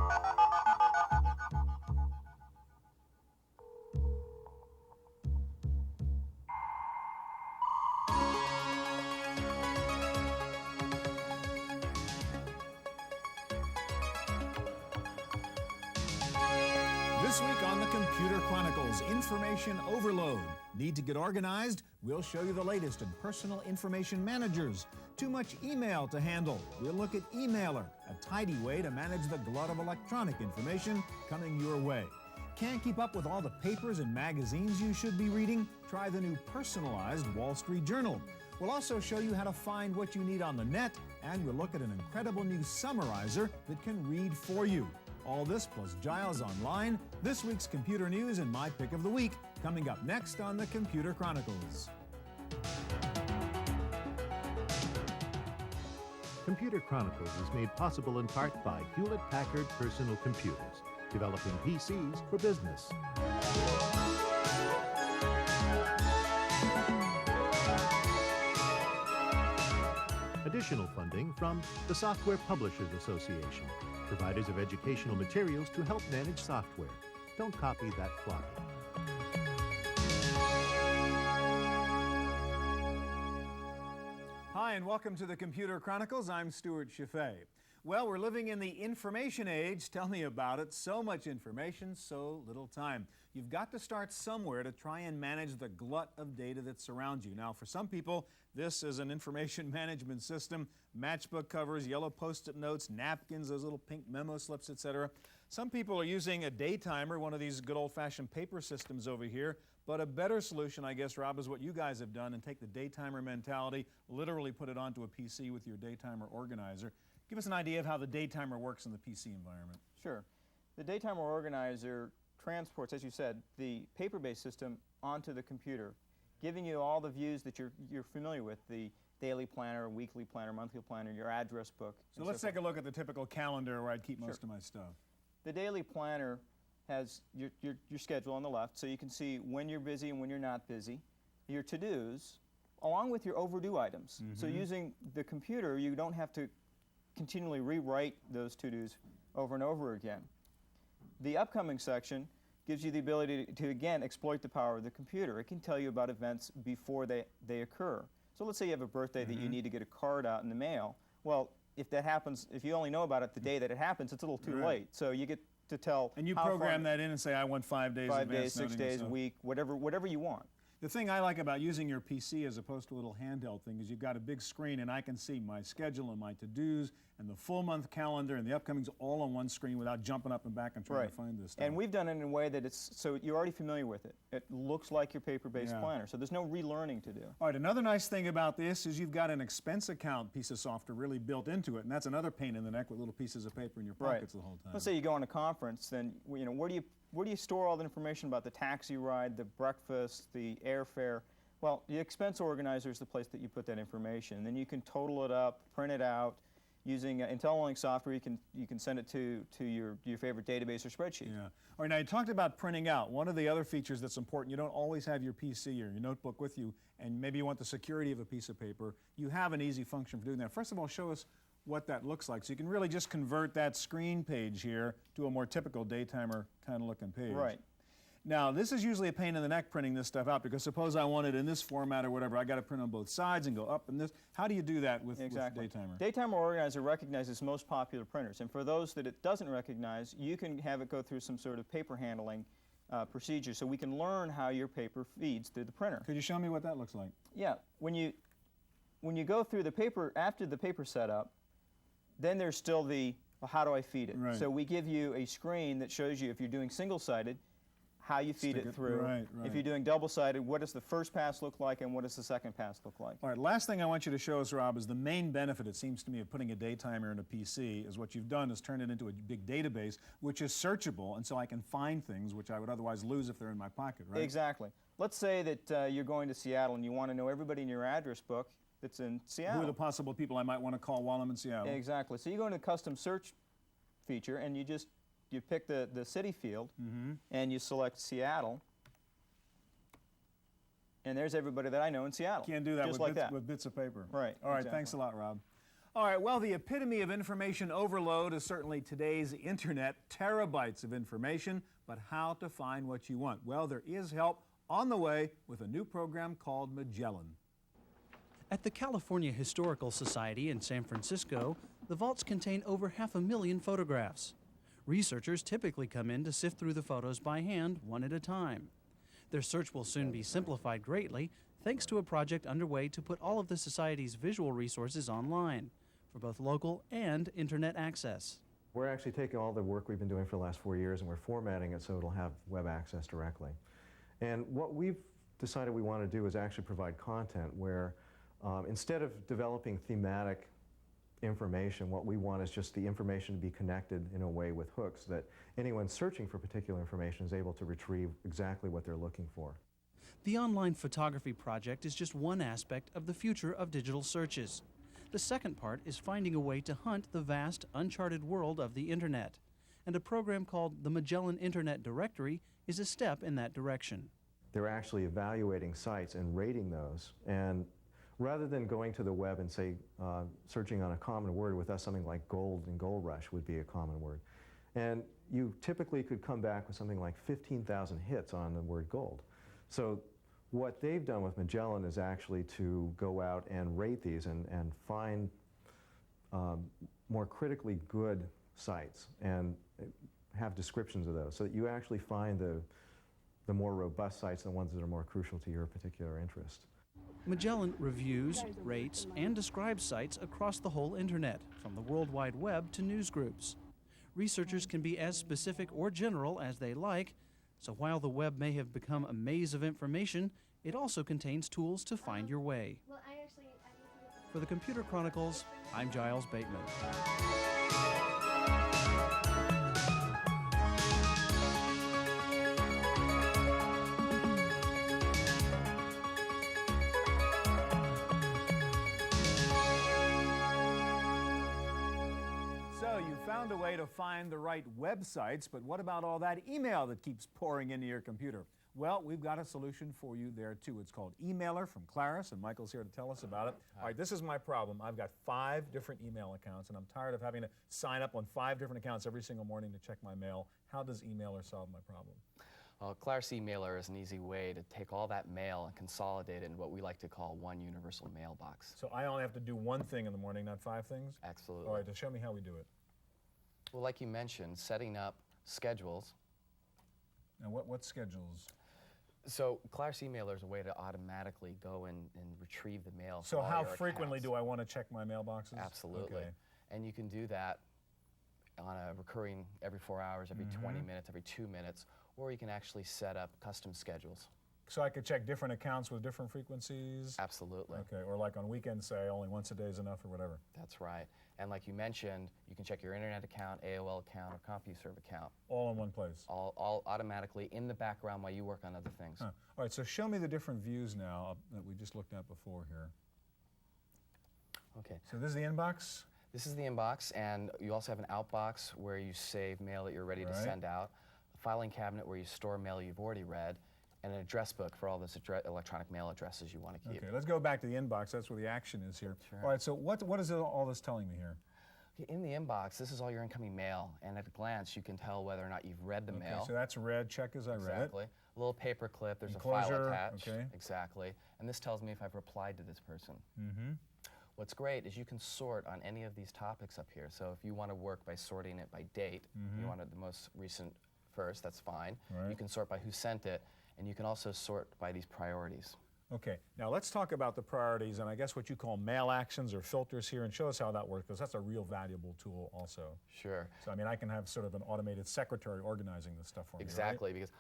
This week on the Computer Chronicles, information overload. Need to get organized? We'll show you the latest in personal information managers. Too much email to handle? We'll look at Emailer, a tidy way to manage the glut of electronic information coming your way. Can't keep up with all the papers and magazines you should be reading? Try the new personalized Wall Street Journal. We'll also show you how to find what you need on the net, and we'll look at an incredible new summarizer that can read for you. All this plus Giles Online, this week's computer news, and my pick of the week, coming up next on the Computer Chronicles. Computer Chronicles is made possible in part by Hewlett-Packard Personal Computers, developing PCs for business. Additional funding from the Software Publishers Association, providers of educational materials to help manage software. Don't copy that floppy. Hi, and welcome to the Computer Chronicles. I'm Stuart Chaffee. Well, we're living in the information age. Tell me about it. So much information, so little time. You've got to start somewhere to try and manage the glut of data that surrounds you. Now, for some people, this is an information management system, matchbook covers, yellow Post-it notes, napkins, those little pink memo slips, etc. Some people are using a day timer, one of these good old-fashioned paper systems over here. But a better solution, I guess, Rob, is what you guys have done and take the day timer mentality, literally put it onto a PC with your day timer organizer. Give us an idea of how the day timer works in the PC environment. Sure. The day timer organizer transports, as you said, the paper-based system onto the computer, giving you all the views that you're familiar with, the daily planner, weekly planner, monthly planner, your address book. So let's take a look at the typical calendar where I'd keep most of my stuff. The daily planner has your schedule on the left, so you can see when you're busy and when you're not busy, your to-dos, along with your overdue items. So using the computer, you don't have to continually rewrite those to-dos over and over again. The upcoming section gives you the ability to again, exploit the power of the computer. It can tell you about events before they occur. So let's say you have a birthday that you need to get a card out in the mail. Well, if that happens, if you only know about it the day that it happens, it's a little too late. So you get to tell. And you program that in and say, I want 5 days, 5 days, 6 days, a week, whatever you want. The thing I like about using your PC as opposed to a little handheld thing is you've got a big screen and I can see my schedule and my to-dos and the full month calendar and the upcomings all on one screen without jumping up and back and trying to find this stuff. And we've done it in a way that it's, so you're already familiar with it. It looks like your paper-based planner, so there's no relearning to do. All right, another nice thing about this is you've got an expense account piece of software really built into it, and that's another pain in the neck with little pieces of paper in your pockets the whole time. Let's say you go on a conference, then where do you store all the information about the taxi ride, the breakfast, the airfare? Well, the expense organizer is the place that you put that information. Then you can total it up, print it out. Using IntelliLink software, you can send it to your favorite database or spreadsheet. Yeah. All right, now you talked about printing out. One of the other features that's important, you don't always have your PC or your notebook with you, and maybe you want the security of a piece of paper. You have an easy function for doing that. First of all, show us what that looks like. So you can really just convert that screen page here to a more typical day timer kind of looking page. Right. Now, this is usually a pain in the neck printing this stuff out because suppose I want it in this format or whatever, I got to print on both sides and go up and this. How do you do that with Daytimer? Daytimer Organizer recognizes most popular printers, and for those that it doesn't recognize, you can have it go through some sort of paper handling procedure so we can learn how your paper feeds through the printer. Could you show me what that looks like? Yeah. When you go through the paper, after the paper setup, then there's still the, well, how do I feed it? Right. So we give you a screen that shows you if you're doing single-sided, how you feed it through. Right. If you're doing double-sided, what does the first pass look like and what does the second pass look like? All right, last thing I want you to show us, Rob, is the main benefit, it seems to me, of putting a day timer in a PC is what you've done is turn it into a big database, which is searchable, and so I can find things which I would otherwise lose if they're in my pocket, right? Exactly. Let's say that you're going to Seattle and you want to know everybody in your address book that's in Seattle. Who are the possible people I might want to call while I'm in Seattle? Exactly. So you go into the custom search feature and you pick the city field and you select Seattle. And there's everybody that I know in Seattle. Can't do that just with like with bits of paper. Right. All right, exactly. Thanks a lot, Rob. All right, well, the epitome of information overload is certainly today's internet, terabytes of information, but how to find what you want? Well, there is help on the way with a new program called Magellan. At the California Historical Society in San Francisco, the vaults contain over 500,000 photographs. Researchers typically come in to sift through the photos by hand, one at a time. Their search will soon be simplified greatly thanks to a project underway to put all of the Society's visual resources online for both local and internet access. We're actually taking all the work we've been doing for the last 4 years and we're formatting it so it'll have web access directly. And what we've decided we want to do is actually provide content where instead of developing thematic information, what we want is just the information to be connected in a way with hooks that anyone searching for particular information is able to retrieve exactly what they're looking for. The online photography project is just one aspect of the future of digital searches. The second part is finding a way to hunt the vast, uncharted world of the internet. And a program called the Magellan Internet Directory is a step in that direction. They're actually evaluating sites and rating those, and rather than going to the web and say, searching on a common word, with us something like gold and gold rush would be a common word. And you typically could come back with something like 15,000 hits on the word gold. So what they've done with Magellan is actually to go out and rate these and find more critically good sites and have descriptions of those so that you actually find the more robust sites, the ones that are more crucial to your particular interest. Magellan reviews, rates, and describes sites across the whole internet, from the World Wide Web to news groups. Researchers can be as specific or general as they like, so while the web may have become a maze of information, it also contains tools to find your way. For the Computer Chronicles, I'm Giles Bateman. So you found a way to find the right websites, but what about all that email that keeps pouring into your computer? Well, we've got a solution for you there too. It's called eMailer from Clara, and Michael's here to tell us about it. All right, this is my problem. I've got 5 different email accounts, and I'm tired of having to sign up on 5 different accounts every single morning to check my mail. How does eMailer solve my problem? Well, Clara C Mailer is an easy way to take all that mail and consolidate it in what we like to call one universal mailbox. So I only have to do one thing in the morning, not 5 things? Absolutely. All right, to show me how we do it. Well, like you mentioned, setting up schedules. Now, what schedules? So Clara C Mailer is a way to automatically go and retrieve the mail. So from all how your frequently accounts. do I want to check my mailboxes? Absolutely. Okay. And you can do that on a recurring every 4 hours, every 20 minutes, every 2 minutes, or you can actually set up custom schedules. So I could check different accounts with different frequencies? Absolutely. Okay, or like on weekends, say only once a day is enough or whatever. That's right. And like you mentioned, you can check your internet account, AOL account, or CompuServe account. All in one place? All automatically in the background while you work on other things. Huh. All right, so show me the different views now that we just looked at before here. Okay. So this is the inbox? This is the inbox, and you also have an outbox where you save mail that you're ready to send out, a filing cabinet where you store mail you've already read, and an address book for all those electronic mail addresses you want to keep. Okay, let's go back to the inbox. That's where the action is here. Sure. All right, so what is all this telling me here? In the inbox, this is all your incoming mail, and at a glance, you can tell whether or not you've read the mail. So that's read. Check as I read it. Exactly. A little paper clip. There's Enclosure, a file attached. okay. Exactly. And this tells me if I've replied to this person. Mm-hmm. What's great is you can sort on any of these topics up here. So if you want to work by sorting it by date, you wanted the most recent first, that's fine. Right. You can sort by who sent it, and you can also sort by these priorities. Okay, now let's talk about the priorities and I guess what you call mail actions or filters here, and show us how that works, because that's a real valuable tool also. Sure. So I mean, I can have sort of an automated secretary organizing this stuff for me, Exactly, because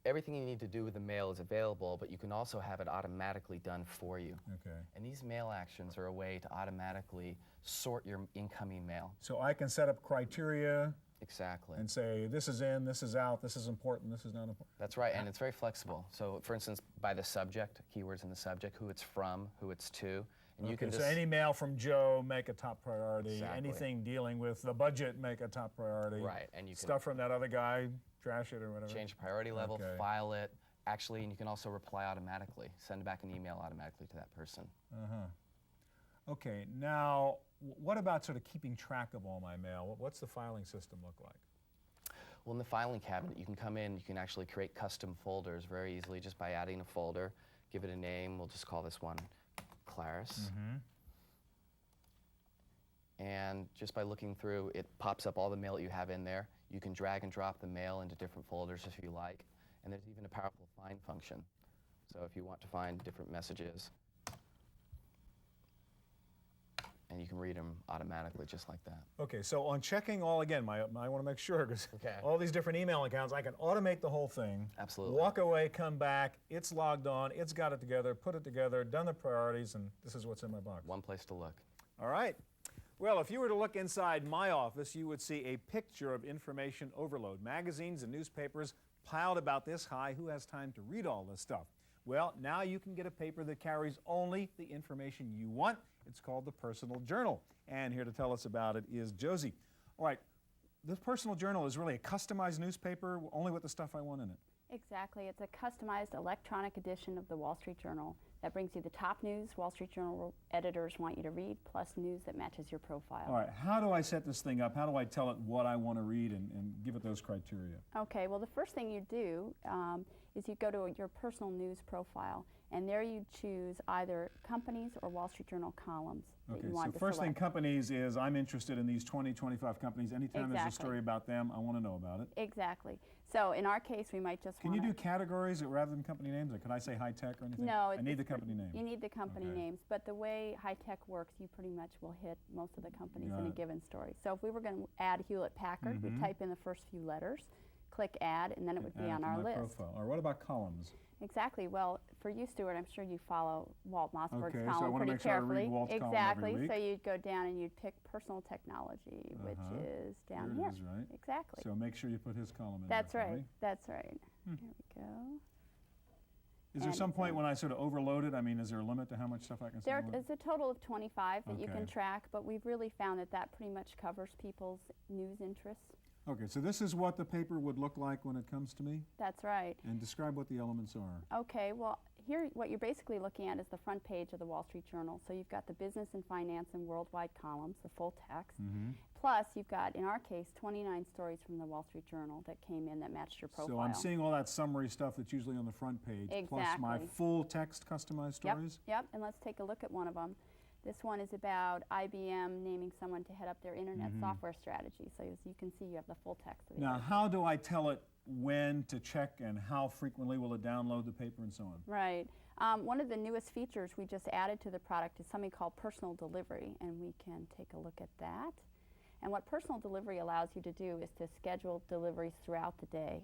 everything you need to do with the mail is available, but you can also have it automatically done for you. Okay. And these mail actions are a way to automatically sort your incoming mail. So I can set up criteria Exactly. and say, this is in, this is out, this is important, this is not important. That's right, and it's very flexible. So, for instance, by the subject, keywords in the subject, who it's from, who it's to, and you can so just... any mail from Joe, make a top priority. Exactly. Anything dealing with the budget, make a top priority. Right, and you can Stuff from that other guy, trash it or whatever. change the priority level, Okay. file it, actually, and you can also reply automatically, send back an email automatically to that person. Okay, now what about sort of keeping track of all my mail? What's the filing system look like? Well, in the filing cabinet, you can come in, you can actually create custom folders very easily just by adding a folder, give it a name. We'll just call this one Claris. And just by looking through, it pops up all the mail that you have in there. You can drag and drop the mail into different folders if you like. And there's even a powerful find function. So if you want to find different messages, and you can read them automatically just like that. Okay, so on checking all again, I want to make sure, because Okay. all these different email accounts, I can automate the whole thing. Absolutely. Walk away, come back, it's logged on, it's got it together, put it together, done the priorities, and this is what's in my box. One place to look. All right. Well, if you were to look inside my office, you would see a picture of information overload. Magazines and newspapers piled about this high. Who has time to read all this stuff? Well, now you can get a paper that carries only the information you want. It's called the Personal Journal. And here to tell us about it is Josie. All right, this Personal Journal is really a customized newspaper, only with the stuff I want in it. Exactly. It's a customized electronic edition of the Wall Street Journal that brings you the top news Wall Street Journal editors want you to read, plus news that matches your profile. All right, how do I set this thing up? How do I tell it what I want to read and give it those criteria? Okay, well, the first thing you do is you go to your personal news profile, and there you choose either companies or Wall Street Journal columns that Okay, you want so to first thing, select. companies is I'm interested in these 20, 25 companies. Anytime there's a Exactly. story about them, I want to know about it. Exactly. So in our case, we might just Can want you do categories rather than company names? Or could I say high tech or anything? No, I need it's the company name. You need the company Okay. names, but the way high tech works, you pretty much will hit most of the companies Got in a it. given story. So if we were going to add Hewlett Packard, we type in the first few letters, click add, and then it would be Add it on to our my list. profile. Or what about columns? Exactly. Well, for you, Stuart, I'm sure you follow Walt Mossberg's Okay, so I column wanna pretty make sure I read carefully. Walt's column exactly. every week. So you'd go down and you'd pick personal technology, which is down There here. it is, right? Exactly. So make sure you put his column in That's there for right. me. That's right. Here we go. Is there And some it's point in- when I sort of overload it? I mean, is there a limit to how much stuff I can There send? is a total of 25 that you Okay. can track, but we've really found that that pretty much covers people's news interests. Okay, so this is what the paper would look like when it comes to me? That's right. And describe what the elements are. Okay, well, here what you're basically looking at is the front page of the Wall Street Journal. So you've got the business and finance and worldwide columns, the full text. Plus, you've got, in our case, 29 stories from the Wall Street Journal that came in that matched your profile. So I'm seeing all that summary stuff that's usually on the front page, plus my Exactly. full text customized Yep, stories? yep, and let's take a look at one of them. This one is about IBM naming someone to head up their internet software strategy. So as you can see, you have the full text of the Now, article. how do I tell it when to check and how frequently will it download the paper and so on? Right. One of the newest features we just added to the product is something called personal delivery, and we can take a look at that. And what personal delivery allows you to do is to schedule deliveries throughout the day.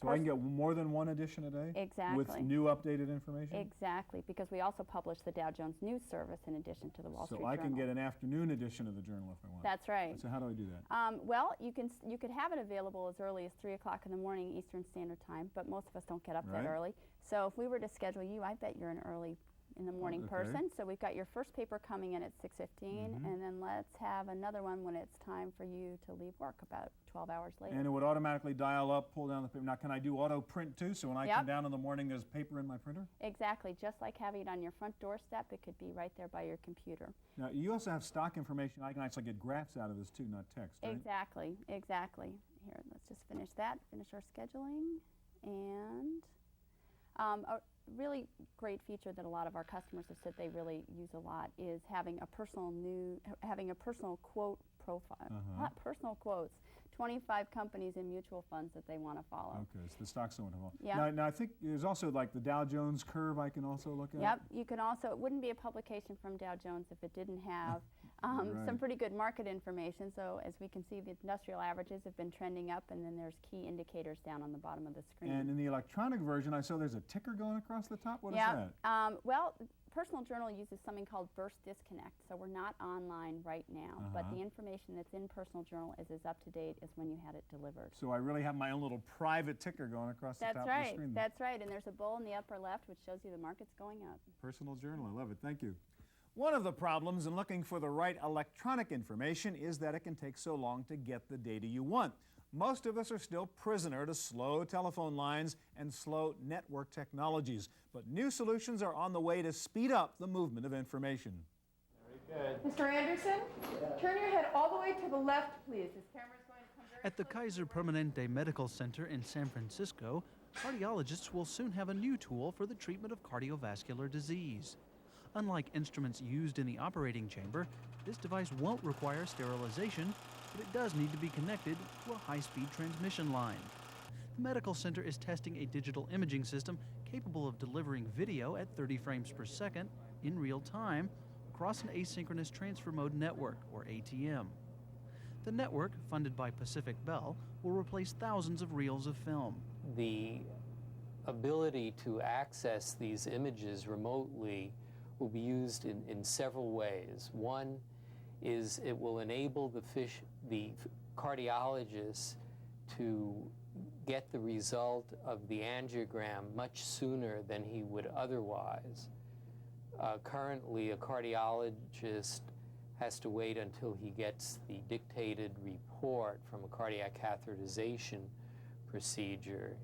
So I can get more than one edition a day? Exactly. With new updated information? Exactly, because we also publish the Dow Jones News Service in addition to the Wall Street So Journal. I can get an afternoon edition of the Journal if I want. That's right. So how do I do that? Well, you could have it available as early as 3 o'clock in the morning Eastern Standard Time, but most of us don't get up Right. that early. So if we were to schedule you, I bet you're an early in the morning Okay. person. So we've got your first paper coming in at 6:15, and then let's have another one when it's time for you to leave work about 12 hours later. And it would automatically dial up, pull down the paper. Now, can I do auto print too? So when I come Yep. down in the morning, there's paper in my printer? Exactly, just like having it on your front doorstep, it could be right there by your computer. Now, you also have stock information. I can actually get graphs out of this too, not text, right? Exactly, exactly. Here, let's just finish that, finish our scheduling, and a really great feature that a lot of our customers have said they really use a lot is having a personal quote profile, not personal quotes, 25 companies and mutual funds that they want to follow. Okay, so the stock's so involved. Yeah. Now, I think there's also like the Dow Jones curve I can also look at. Yep, you can also, it wouldn't be a publication from Dow Jones if it didn't have some Right. pretty good market information. So as we can see, the industrial averages have been trending up, and then there's key indicators down on the bottom of the screen. And in the electronic version, I saw there's a ticker going across the top. What is Yeah. that? Well, Personal Journal uses something called burst disconnect, so we're not online right now, but the information that's in Personal Journal is as up to date as when you had it delivered. So I really have my own little private ticker going across the That's top right. of the screen. That's right. And there's a bowl in the upper left which shows you the market's going up. Personal Journal, I love it. Thank you. One of the problems in looking for the right electronic information is that it can take so long to get the data you want. Most of us are still prisoner to slow telephone lines and slow network technologies, but new solutions are on the way to speed up the movement of information. Mr. Anderson, turn your head all the way to the left, please. This camera's going to come very At the close to Kaiser your- Permanente Medical Center in San Francisco, cardiologists will soon have a new tool for the treatment of cardiovascular disease. Unlike instruments used in the operating chamber, this device won't require sterilization, but it does need to be connected to a high-speed transmission line. The medical center is testing a digital imaging system capable of delivering video at 30 frames per second in real time across an asynchronous transfer mode network, or ATM. The network, funded by Pacific Bell, will replace thousands of reels of film. The ability to access these images remotely will be used in several ways. One is it will enable the cardiologist to get the result of the angiogram much sooner than he would otherwise. Currently, a cardiologist has to wait until he gets the dictated report from a cardiac catheterization procedure.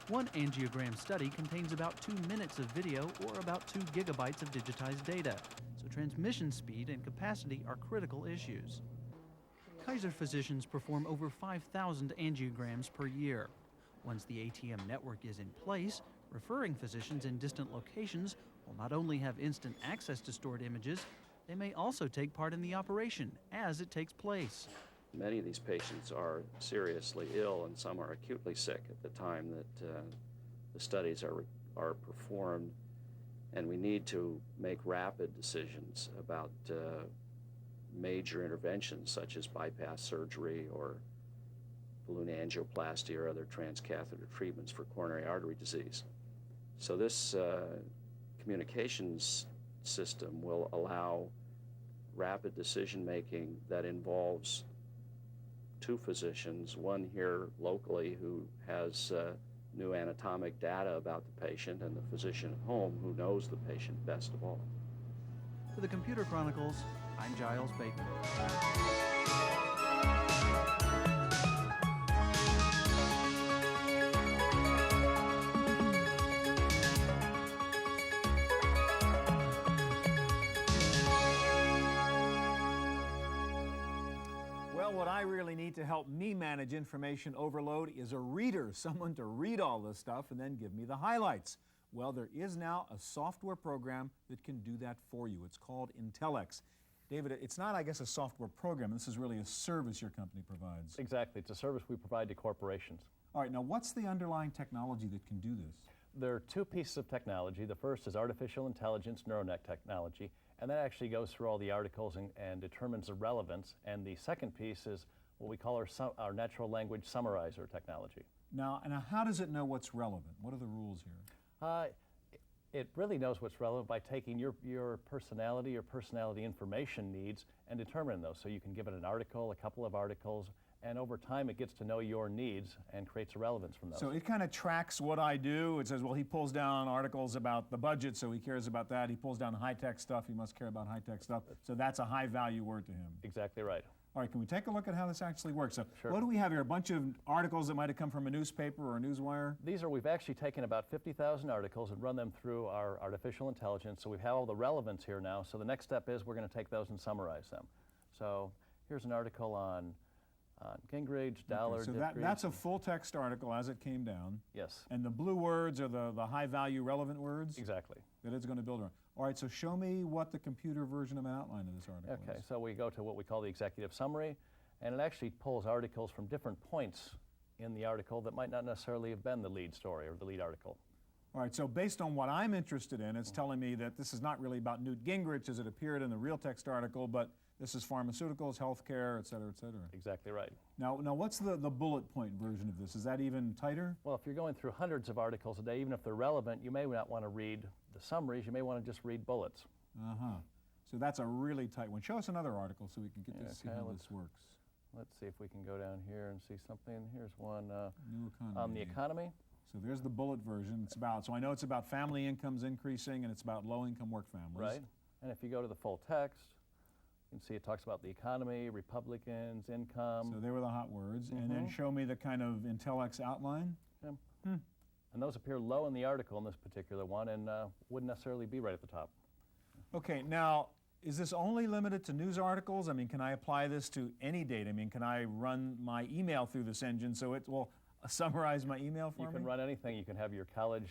One angiogram study contains about 2 minutes of video or about 2 gigabytes of digitized data, so transmission speed and capacity are critical issues. Kaiser physicians perform over 5,000 angiograms per year. Once the ATM network is in place, referring physicians in distant locations will not only have instant access to stored images, they may also take part in the operation as it takes place. Many of these patients are seriously ill, and some are acutely sick at the time that the studies are performed, and we need to make rapid decisions about major interventions such as bypass surgery or balloon angioplasty or other transcatheter treatments for coronary artery disease. So this communications system will allow rapid decision making that involves 2 physicians, one here locally who has new anatomic data about the patient, and the physician at home who knows the patient best of all. For the Computer Chronicles, I'm Giles Bateman. Well, what I really need to help me manage information overload is a reader, someone to read all this stuff and then give me the highlights. Well, there is now a software program that can do that for you. It's called Intellex. David, it's not, I guess, a software program. This is really a service your company provides. Exactly. It's a service we provide to corporations. All right, now what's the underlying technology that can do this? There are 2 pieces of technology. The first is artificial intelligence neuronet technology, and that actually goes through all the articles and determines the relevance. And the second piece is what we call our natural language summarizer technology. Now, how does it know what's relevant? What are the rules here? It really knows what's relevant by taking your personality information needs and determining those. So you can give it an article, a couple of articles, and over time it gets to know your needs and creates a relevance from those. So it kind of tracks what I do. It says, well, he pulls down articles about the budget, so he cares about that. He pulls down high-tech stuff, he must care about high-tech stuff. So that's a high-value word to him. Exactly right. All right, can we take a look at how this actually works? So Sure. What do we have here? A bunch of articles that might have come from a newspaper or a newswire? We've actually taken about 50,000 articles and run them through our artificial intelligence. So we have all the relevance here now. So the next step is we're going to take those and summarize them. So here's an article on Gingrich, Dollar. Okay, so that's a full-text article as it came down. Yes. And the blue words are the high-value relevant words? Exactly. That it's going to build around. All right, so show me what the computer version of an outline of this article is. Okay, so we go to what we call the executive summary, and it actually pulls articles from different points in the article that might not necessarily have been the lead story or the lead article. All right, so based on what I'm interested in, it's telling me that this is not really about Newt Gingrich as it appeared in the real text article, but this is pharmaceuticals, healthcare, et cetera, et cetera. Exactly right. Now what's the bullet point version of this? Is that even tighter? Well, if you're going through hundreds of articles a day, even if they're relevant, you may not want to read the summaries. You may want to just read bullets. Uh-huh. So that's a really tight one. Show us another article so we can get to see how this works. Let's see if we can go down here and see something. Here's one New economy. on the economy. So there's the bullet version. So I know it's about family incomes increasing and it's about low-income work families. Right. And if you go to the full text, you can see it talks about the economy, Republicans, income. So they were the hot words. And then show me the kind of Intellex outline. Yeah. And those appear low in the article in this particular one and wouldn't necessarily be right at the top. Okay, now, is this only limited to news articles? I mean, can I apply this to any data? I mean, can I run my email through this engine so it will summarize my email for me? You can run anything. You can have your college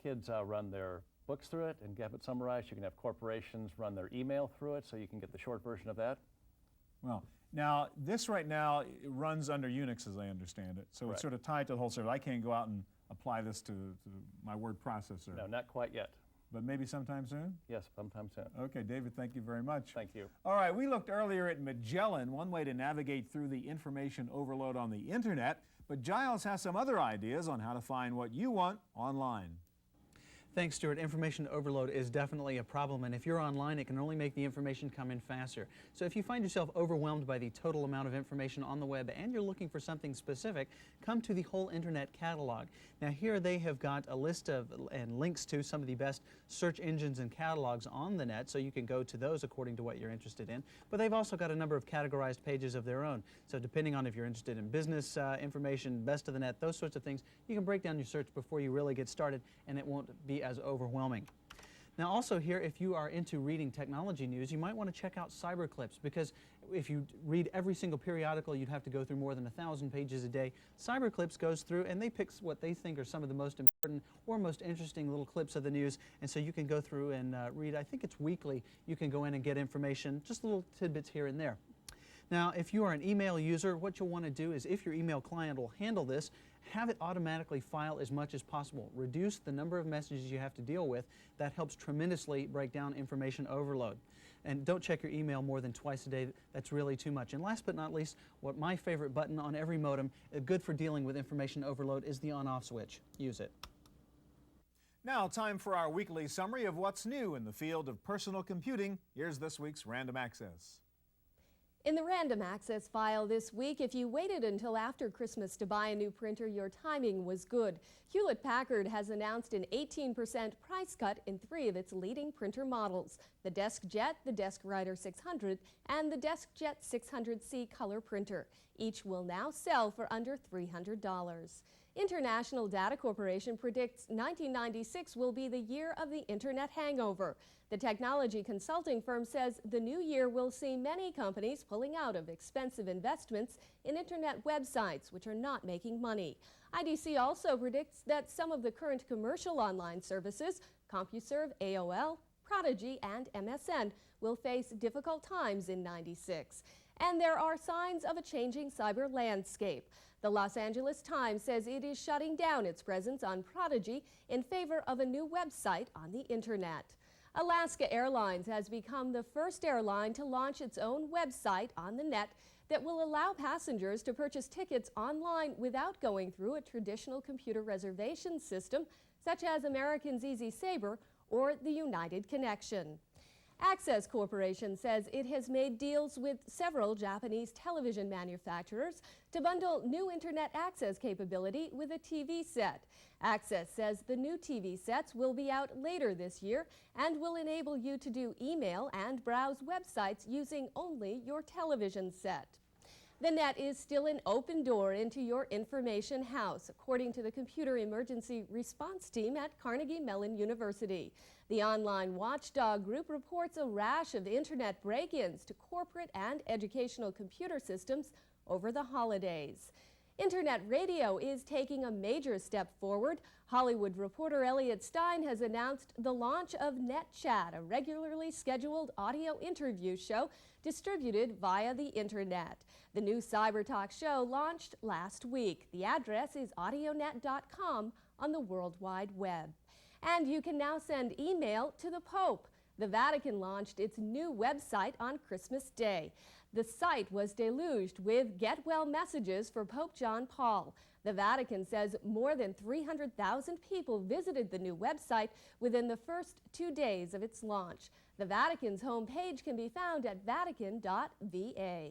kids run their books through it and have it summarized. You can have corporations run their email through it so you can get the short version of that. Well, now, this right now it runs under Unix as I understand it. So Correct. It's sort of tied to the whole server. I can't go out and apply this to my word processor. No, not quite yet. But maybe sometime soon? Yes, sometime soon. Okay, David, thank you very much. Thank you. All right, we looked earlier at Magellan, one way to navigate through the information overload on the internet, but Giles has some other ideas on how to find what you want online. Thanks, Stuart. Information overload is definitely a problem, and if you're online, it can only make the information come in faster. So if you find yourself overwhelmed by the total amount of information on the web and you're looking for something specific, come to the Whole Internet Catalog. Now here they have got a list of and links to some of the best search engines and catalogs on the net, so you can go to those according to what you're interested in. But they've also got a number of categorized pages of their own. So depending on if you're interested in business information, best of the net, those sorts of things, you can break down your search before you really get started, and it won't be as overwhelming. Now also here, if you are into reading technology news, you might want to check out Cyberclips, because if you read every single periodical, you'd have to go through more than 1,000 pages a day. Cyberclips goes through and they pick what they think are some of the most important or most interesting little clips of the news, and so you can go through and read, I think it's weekly, you can go in and get information, just little tidbits here and there. Now, if you are an email user, what you'll want to do is, if your email client will handle this, have it automatically file as much as possible. Reduce the number of messages you have to deal with. That helps tremendously break down information overload. And don't check your email more than twice a day. That's really too much. And last but not least, what my favorite button on every modem, good for dealing with information overload, is the on-off switch. Use it. Now, time for our weekly summary of what's new in the field of personal computing. Here's this week's Random Access. In the Random Access file this week, if you waited until after Christmas to buy a new printer, your timing was good. Hewlett-Packard has announced an 18% price cut in 3 of its leading printer models: the DeskJet, the DeskWriter 600, and the DeskJet 600C color printer. Each will now sell for under $300. International Data Corporation predicts 1996 will be the year of the Internet hangover. The technology consulting firm says the new year will see many companies pulling out of expensive investments in Internet websites which are not making money. IDC also predicts that some of the current commercial online services, CompuServe, AOL, Prodigy, and MSN, will face difficult times in '96. And there are signs of a changing cyber landscape. The Los Angeles Times says it is shutting down its presence on Prodigy in favor of a new website on the Internet. Alaska Airlines has become the first airline to launch its own website on the net that will allow passengers to purchase tickets online without going through a traditional computer reservation system such as American's Easy Sabre or the United Connection. Access Corporation says it has made deals with several Japanese television manufacturers to bundle new Internet access capability with a TV set. Access says the new TV sets will be out later this year and will enable you to do email and browse websites using only your television set. The net is still an open door into your information house, according to the Computer Emergency Response Team at Carnegie Mellon University. The online watchdog group reports a rash of Internet break-ins to corporate and educational computer systems over the holidays. Internet radio is taking a major step forward. Hollywood reporter Elliot Stein has announced the launch of NetChat, a regularly scheduled audio interview show distributed via the Internet. The new Cyber Talk show launched last week. The address is audionet.com on the World Wide Web. And you can now send email to the Pope. The Vatican launched its new website on Christmas Day. The site was deluged with get-well messages for Pope John Paul. The Vatican says more than 300,000 people visited the new website within the first 2 days of its launch. The Vatican's homepage can be found at vatican.va.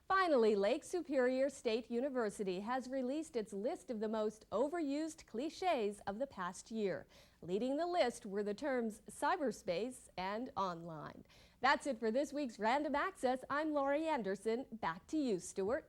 Finally, Lake Superior State University has released its list of the most overused cliches of the past year. Leading the list were the terms cyberspace and online. That's it for this week's Random Access. I'm Laurie Anderson. Back to you, Stuart.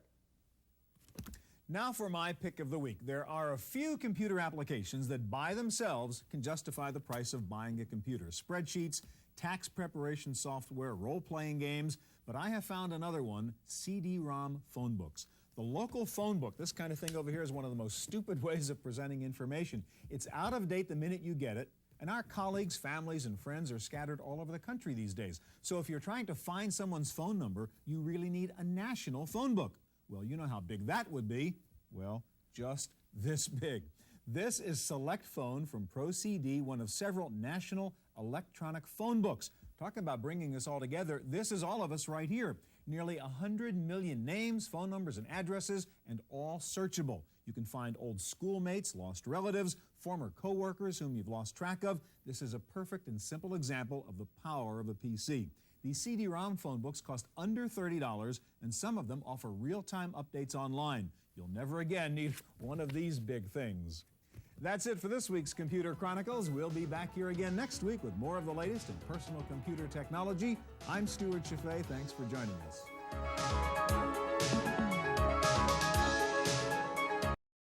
Now for my pick of the week. There are a few computer applications that by themselves can justify the price of buying a computer. Spreadsheets, tax preparation software, role-playing games, but I have found another one, CD-ROM phone books. The local phone book, this kind of thing over here, is one of the most stupid ways of presenting information. It's out of date the minute you get it, and our colleagues, families, and friends are scattered all over the country these days. So if you're trying to find someone's phone number, you really need a national phone book. Well, you know how big that would be. Well, just this big. This is Select Phone from ProCD, one of several national electronic phone books. Talking about bringing us all together, this is all of us right here. Nearly 100 million names, phone numbers, and addresses, and all searchable. You can find old schoolmates, lost relatives, former coworkers whom you've lost track of. This is a perfect and simple example of the power of a PC. These CD-ROM phone books cost under $30, and some of them offer real-time updates online. You'll never again need one of these big things. That's it for this week's Computer Chronicles. We'll be back here again next week with more of the latest in personal computer technology. I'm Stuart Chaffee. Thanks for joining us.